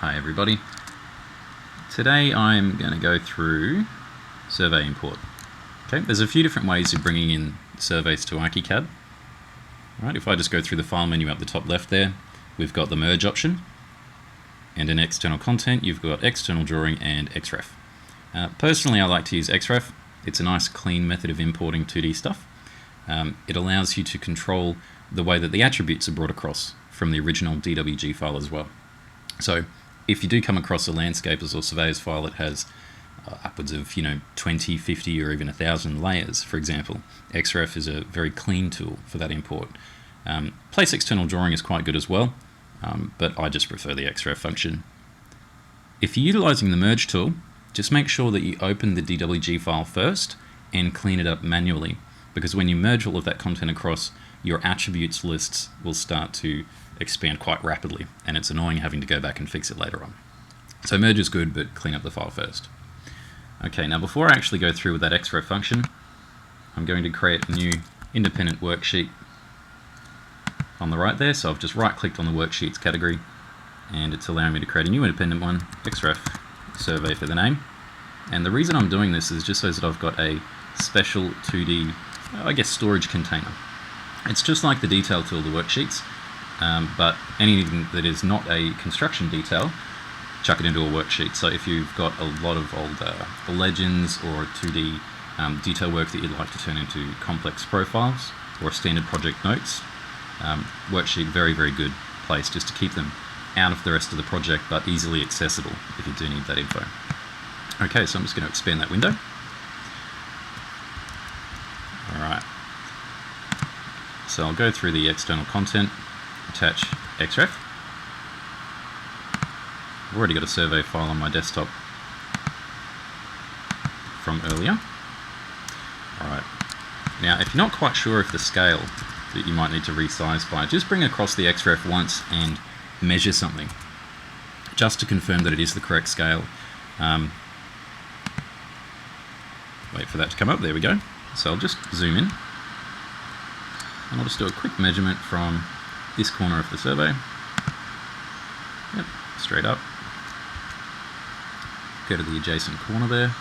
Hi everybody. Today I'm going to go through survey import. Okay, there's a few different ways of bringing in surveys to ArchiCAD. Right, if I just go through the file menu up the top left there, we've got the merge option, and in external content you've got external drawing and XREF. Personally I like to use XREF. It's a nice clean method of importing 2D stuff. It allows you to control the way that the attributes are brought across from the original DWG file as well. So if you do come across a landscapers or surveyors file that has upwards of 20, 50 or even 1,000 layers, for example, XREF is a very clean tool for that import. Place external drawing is quite good as well, but I just prefer the XREF function. If you're utilizing the merge tool, just make sure that you open the DWG file first and clean it up manually, because when you merge all of that content across, your attributes lists will start to expand quite rapidly, and it's annoying having to go back and fix it later on. So merge is good, but clean up the file first. Okay, now before I actually go through with that XREF function, I'm going to create a new independent worksheet on the right there. So I've just right clicked on the worksheets category, and it's allowing me to create a new independent one, XREF survey for the name. And the reason I'm doing this is just so that I've got a special 2D, storage container. It's just like the detail tool, the worksheets, but anything that is not a construction detail, chuck it into a worksheet. So if you've got a lot of old legends or 2D detail work that you'd like to turn into complex profiles or standard project notes, worksheet, very, very good place just to keep them out of the rest of the project, but easily accessible if you do need that info. Okay, so I'm just going to expand that window. Alright, so I'll go through the external content, attach XREF. I've already got a survey file on my desktop from earlier. Alright, now if you're not quite sure of the scale that you might need to resize by, just bring across the XREF once and measure something, just to confirm that it is the correct scale. Wait for that to come up, there we go. So I'll just zoom in, and I'll just do a quick measurement from this corner of the survey. Yep, straight up. Go to the adjacent corner there.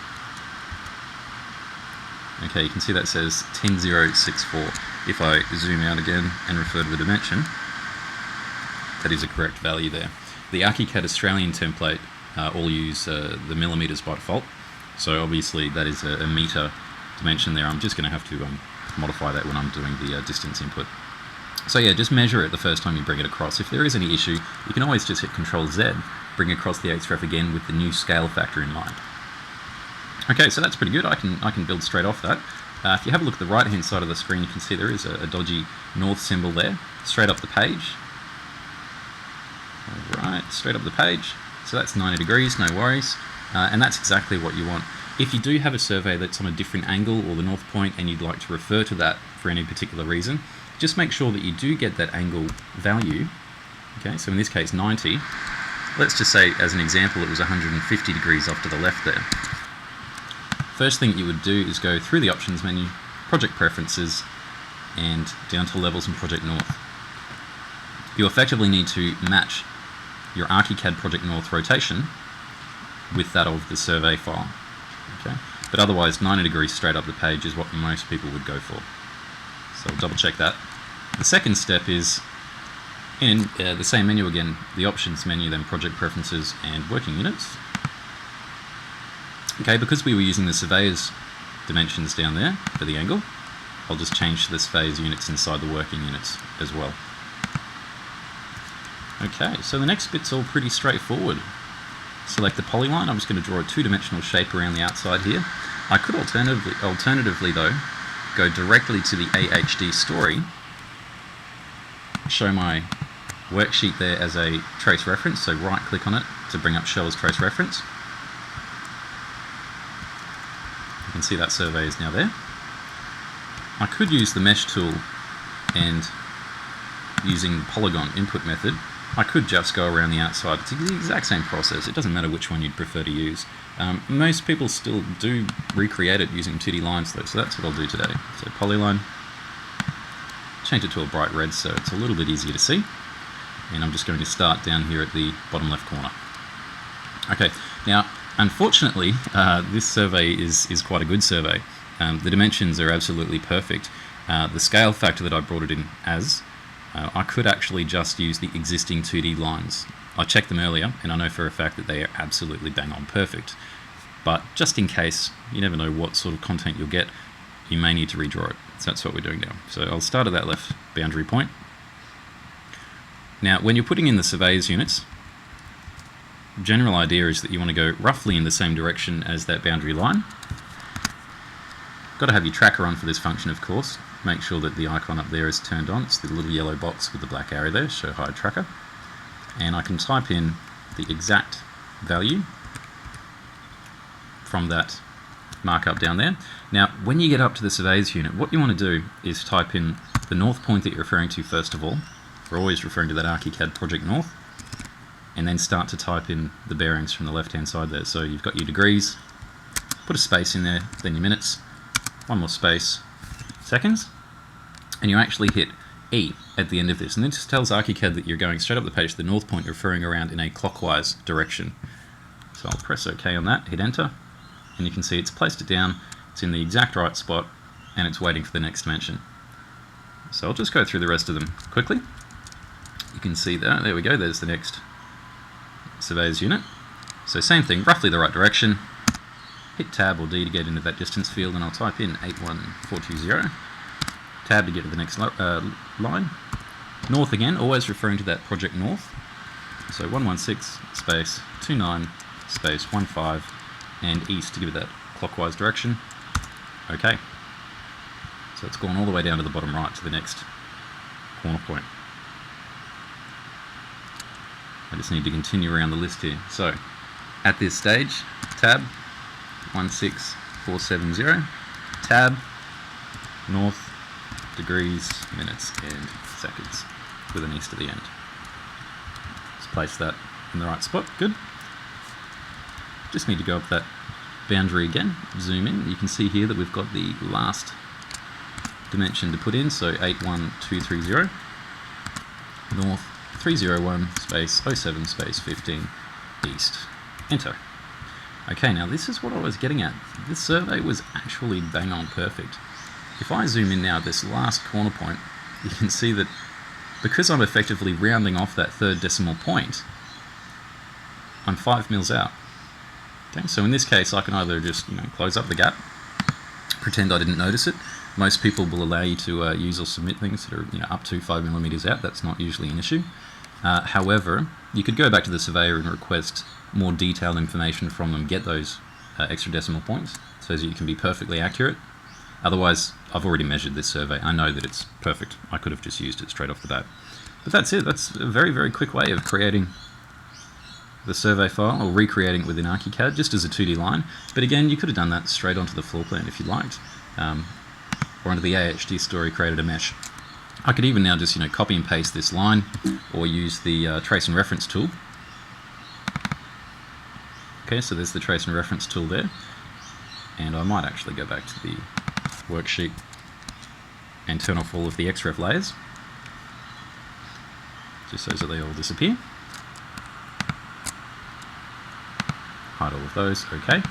Okay, you can see that says 10064. If I zoom out again and refer to the dimension, that is a correct value there. The ArchiCAD Australian template all use the millimeters by default, so obviously that is a meter dimension there. I'm just going to have to modify that when I'm doing the distance input. So yeah, just measure it the first time you bring it across. If there is any issue, you can always just hit Ctrl-Z, bring across the XREF again with the new scale factor in mind. Okay, so that's pretty good. I can build straight off that. If you have a look at the right-hand side of the screen, you can see there is a dodgy north symbol there, straight up the page. Alright, straight up the page. So that's 90 degrees, no worries. And that's exactly what you want. If you do have a survey that's on a different angle or the north point and you'd like to refer to that for any particular reason, just make sure that you do get that angle value. Okay, so in this case 90. Let's just say as an example it was 150 degrees off to the left there. First thing you would do is go through the options menu, project preferences, and down to levels and project north. You effectively need to match your ArchiCAD project north rotation with that of the survey file. Okay, but otherwise 90 degrees straight up the page is what most people would go for. So I'll double check that. The second step is in the same menu again, the options menu, then project preferences and working units. Okay, because we were using the surveyor's dimensions down there for the angle, I'll just change to the surveyor's units inside the working units as well. Okay, so the next bit's all pretty straightforward. Select the polyline. I'm just going to draw a two-dimensional shape around the outside here. I could alternatively though, go directly to the AHD story, show my worksheet there as a trace reference, so right click on it to bring up show as trace reference. You can see that survey is now there. I could use the mesh tool, and using the polygon input method, I could just go around the outside. It's the exact same process. It doesn't matter which one you'd prefer to use. Most people still do recreate it using 2D lines though, so that's what I'll do today. So polyline, change it to a bright red so it's a little bit easier to see. And I'm just going to start down here at the bottom left corner. Okay, now unfortunately this survey is quite a good survey. The dimensions are absolutely perfect. The scale factor that I brought it in as, I could actually just use the existing 2D lines. I checked them earlier and I know for a fact that they are absolutely bang on perfect. But just in case, you never know what sort of content you'll get, you may need to redraw it. So that's what we're doing now. So I'll start at that left boundary point. Now when you're putting in the surveyors units, the general idea is that you want to go roughly in the same direction as that boundary line. Got to have your tracker on for this function, of course. Make sure that the icon up there is turned on. It's the little yellow box with the black arrow there, show hide tracker. And I can type in the exact value from that markup down there. Now, when you get up to the surveyors unit, what you want to do is type in the north point that you're referring to first of all. We're always referring to that ArchiCAD project north. And then start to type in the bearings from the left-hand side there. So you've got your degrees, put a space in there, then your minutes, one more space, seconds, and you actually hit E at the end of this. And this tells ArchiCAD that you're going straight up the page to the north point, referring around in a clockwise direction. So I'll press OK on that, hit enter, and you can see it's placed it down, it's in the exact right spot, and it's waiting for the next dimension. So I'll just go through the rest of them quickly. You can see that, there we go, there's the next surveyor's unit. So same thing, roughly the right direction. Hit tab or D to get into that distance field, and I'll type in 81420. Tab to get to the next line. North again, always referring to that project north. So 116 space 29 space 15 and east to give it that clockwise direction. Okay. So it's gone all the way down to the bottom right to the next corner point. I just need to continue around the list here. So at this stage, tab 16470, tab north, degrees, minutes and seconds with an east at the end. Just place that in the right spot. Good. Just need to go up that boundary again, zoom in. You can see here that we've got the last dimension to put in, so 81230 north 301 space 07 space 15 east. Enter. Okay, now this is what I was getting at. This survey was actually bang on perfect. If I zoom in now at this last corner point, you can see that because I'm effectively rounding off that third decimal point, I'm 5 mils out. Okay, so in this case I can either just close up the gap, pretend I didn't notice it. Most people will allow you to use or submit things that are up to 5 millimeters out. That's not usually an issue. However, you could go back to the surveyor and request more detailed information from them, get those extra decimal points so that you can be perfectly accurate. Otherwise, I've already measured this survey. I know that it's perfect. I could have just used it straight off the bat. But that's it. That's a very, very quick way of creating the survey file or recreating it within ArchiCAD just as a 2D line. But again, you could have done that straight onto the floor plan if you liked. Or under the AHD story, created a mesh. I could even now just copy and paste this line or use the trace and reference tool. Okay, so there's the trace and reference tool there. And I might actually go back to the worksheet and turn off all of the XREF layers, just so that they all disappear. Hide all of those, okay.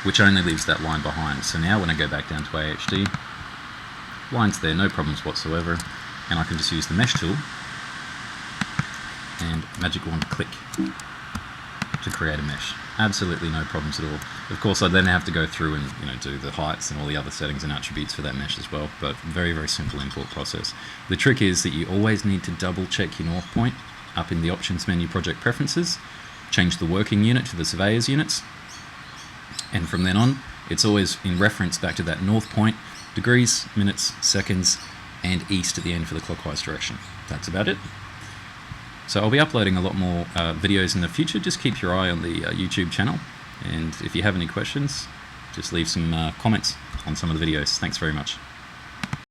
Which only leaves that line behind. So now when I go back down to AHD, line's there, no problems whatsoever, and I can just use the mesh tool and magic wand click to create a mesh. Absolutely no problems at all. Of course, I then have to go through and do the heights and all the other settings and attributes for that mesh as well, but very, very simple import process. The trick is that you always need to double check your north point up in the options menu, project preferences, change the working unit to the surveyor's units, and from then on it's always in reference back to that north point, degrees, minutes, seconds, and east at the end for the clockwise direction. That's about it. So I'll be uploading a lot more videos in the future. Just keep your eye on the YouTube channel, and if you have any questions, just leave some comments on some of the videos. Thanks very much.